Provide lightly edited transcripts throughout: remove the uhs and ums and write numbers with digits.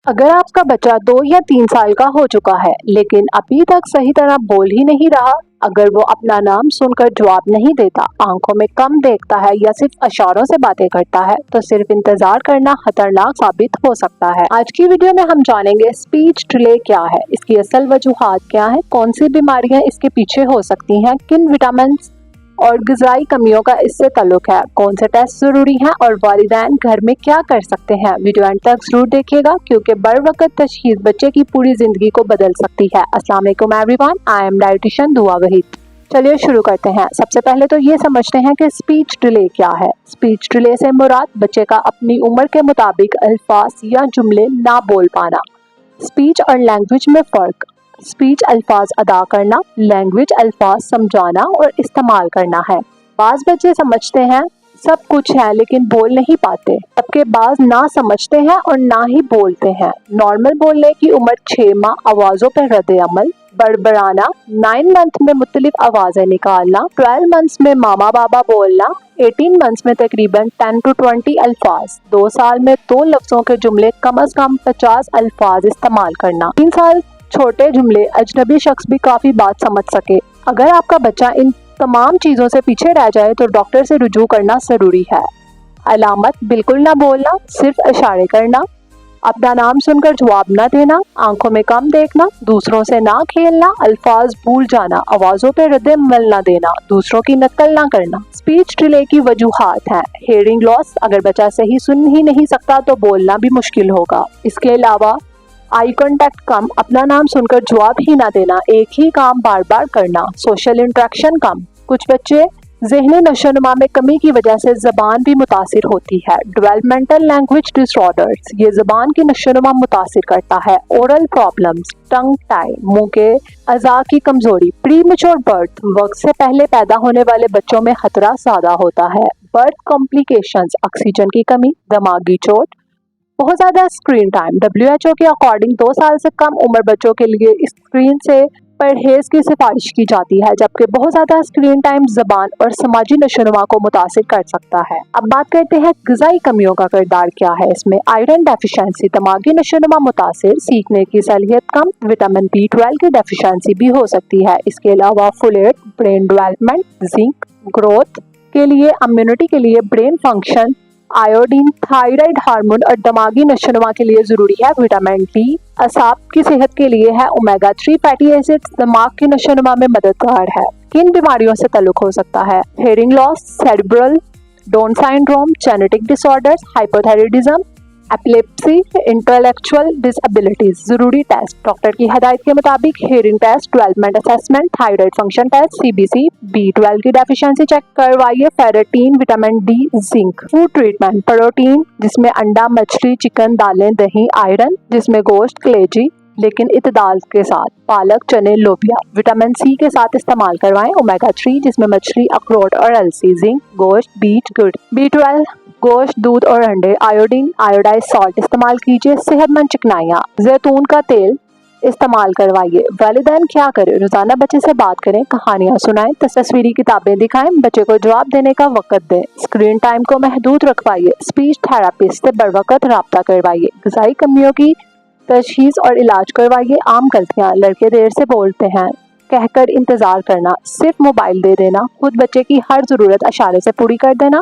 अगर आपका बच्चा 2 या 3 साल का हो चुका है लेकिन अभी तक सही तरह बोल ही नहीं रहा, अगर वो अपना नाम सुनकर जवाब नहीं देता, आंखों में कम देखता है या सिर्फ इशारों से बातें करता है, तो सिर्फ इंतजार करना खतरनाक साबित हो सकता है। आज की वीडियो में हम जानेंगे स्पीच डिले क्या है, इसकी असल वजूहात क्या है, कौन सी बीमारियां इसके पीछे हो सकती हैं, किन विटामिन और ग़िज़ाई कमियों का इससे ताल्लुक है, कौन से टेस्ट जरूरी हैं और वालिदैन घर में क्या कर सकते हैं। वीडियो अंत तक जरूर देखिएगा क्योंकि बरवकत तशखीस बच्चे की पूरी जिंदगी को बदल सकती है। अस्सलाम वालेकुम एवरीवन, आई एम डाइटिशियन दुआ वहीद। चलिए शुरू करते हैं। सबसे पहले तो ये समझते हैं कि स्पीच डिले क्या है। स्पीच डिले से मुराद बच्चे का अपनी उम्र के मुताबिक अल्फाज या जुमले ना बोल पाना। स्पीच और लैंग्वेज में फ़र्क। स्पीच अल्फाज अदा करना, लैंग्वेज अल्फाज समझाना और इस्तेमाल करना है। बाज़ बच्चे समझते हैं सब कुछ है लेकिन बोल नहीं पाते, जबकि बाज़ ना समझते हैं और ना ही बोलते हैं। नॉर्मल बोलने की उम्र 6 माह, आवाज़ों पर रद्द अमल, बड़बड़ाना, 9 मंथ में मुख्तलिफ आवाज़ें निकालना, 12 मंथ्स में मामा बाबा बोलना, 18 मंथ्स में तकरीबन 10 to 20 अल्फाज, 2 साल में 2 लफ्ज़ों के जुमले कम अज़ कम 50 अल्फाज इस्तेमाल करना, 3 साल छोटे जुमले अजनबी शख्स भी काफ़ी बात समझ सके। अगर आपका बच्चा इन तमाम चीज़ों से पीछे रह जाए तो डॉक्टर से रुजू करना ज़रूरी है। अलामत बिल्कुल ना बोलना, सिर्फ इशारे करना, अपना नाम सुनकर जवाब ना देना, आंखों में कम देखना, दूसरों से ना खेलना, अल्फाज भूल जाना, आवाज़ों पर रद्द अमल ना देना, दूसरों की नकल ना करना। स्पीच डिले की वजूहात हैं। हेयरिंग लॉस, अगर बच्चा सही सुन ही नहीं सकता तो बोलना भी मुश्किल होगा। इसके अलावा आई कांटेक्ट कम, अपना नाम सुनकर जवाब ही ना देना, एक ही काम बार बार करना, सोशल इंटरेक्शन कम। कुछ बच्चे ज़हनी नशोनुमा में कमी की वजह से ज़बान भी मुतासिर होती है। डेवलपमेंटल लैंग्वेज डिसऑर्डर्स, ये ज़बान की नशोनुमा मुतासिर करता है। ओरल प्रॉब्लम्स, टंग टाई, मुंह के अज़ा की कमजोरी। प्री मैच्योर बर्थ, वक्त से पहले पैदा होने वाले बच्चों में खतरा ज़्यादा होता है। बर्थ कॉम्प्लिकेशंस, ऑक्सीजन की कमी, दिमागी चोट, बहुत ज़्यादा स्क्रीन टाइम। WHO के अकॉर्डिंग 2 साल से कम उम्र बच्चों के लिए स्क्रीन से परहेज की सिफारिश की जाती है, जबकि बहुत ज़्यादा स्क्रीन टाइम ज़बान और समाजी नशोनुमा को मुतासिर कर सकता है। अब बात करते हैं ग़िज़ाई कमियों का किरदार क्या है इसमें। आयरन डेफिशिएंसी, दिमागी नशोनुमा मुतासिर, सीखने की सलाहियत कम, विटामिन B12 की डेफिशिएंसी भी हो सकती है। इसके अलावा folate, brain development, zinc, growth के लिए, इम्यूनिटी के लिए, brain function, iodine, thyroid hormone और दिमागी नशोनुमा के लिए जरूरी है विटामिन D। असाब की सेहत के लिए है ओमेगा 3 फैटी एसिड्स, दिमाग की नशोनुमा में मददगार है। किन बीमारियों से ताल्लुक हो सकता है? Hearing loss, cerebral down syndrome, genetic disorders, hypothyroidism, epilepsy, intellectual disabilities. जरूरी टेस्ट डॉक्टर की हिदायत के मुताबिक hearing test, development assessment, thyroid function test, CBC, B12 की डेफिशिएंसी चेक करवाइए, ferritin, vitamin D, zinc. Food treatment, protein जिसमें अंडा, मछली, चिकन, दालें, दही, आयरन जिसमें गोश्त, कलेजी लेकिन इतदाल के साथ, पालक, चने, लोबिया। विटामिन C के साथ इस्तेमाल करवाएं। ओमेगा 3 जिसमें मछली, अखरोट और अलसी, जिंक, गोश्त, बीट, गुड़। B12 गोश्त, दूध और अंडे। आयोडीन, आयोडाइज सॉल्ट इस्तेमाल कीजिए। सेहतमंद चिकनाइयाँ, जैतून का तेल इस्तेमाल करवाइए। वालिदैन क्या करें? रोजाना बच्चे से बात करें, कहानियाँ सुनाएं, तस्वीरी किताबें दिखाएं, बच्चे को जवाब देने का वक्त दें। स्क्रीन टाइम को महदूद रखवाइए। स्पीच थेरेपिस्ट से बरवकत राब्ता करवाइए। ग़िज़ाई कमियों की तशखीस और इलाज करवाइए। आम गलतियाँ, लड़के देर से बोलते हैं, कहकर इंतजार करना, सिर्फ मोबाइल दे देना, खुद बच्चे की हर जरूरत इशारे से पूरी कर देना,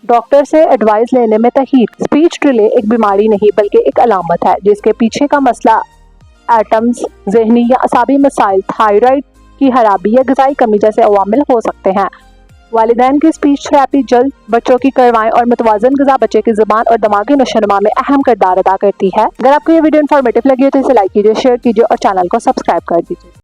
डॉक्टर से एडवाइस लेने में तहीर। स्पीच डिले एक बीमारी नहीं बल्कि एक अलामत है जिसके पीछे का मसला एटम्स, ज़हनी या असाबी मसाइल, थायराइड की खराबी या ग़िज़ाई कमी जैसे अवामिल हो सकते हैं। वालिदैन की स्पीच थेरेपी जल्द बच्चों की करवाएं और मुतवाज़न ग़िज़ा बच्चे की ज़बान और दिमागी नशोनुमा में अहम किरदार अदा करती है। अगर आपको ये वीडियो इन्फॉर्मेटिव लगी हो तो इसे लाइक कीजिए, शेयर कीजिए और चैनल को सब्सक्राइब कर दीजिए।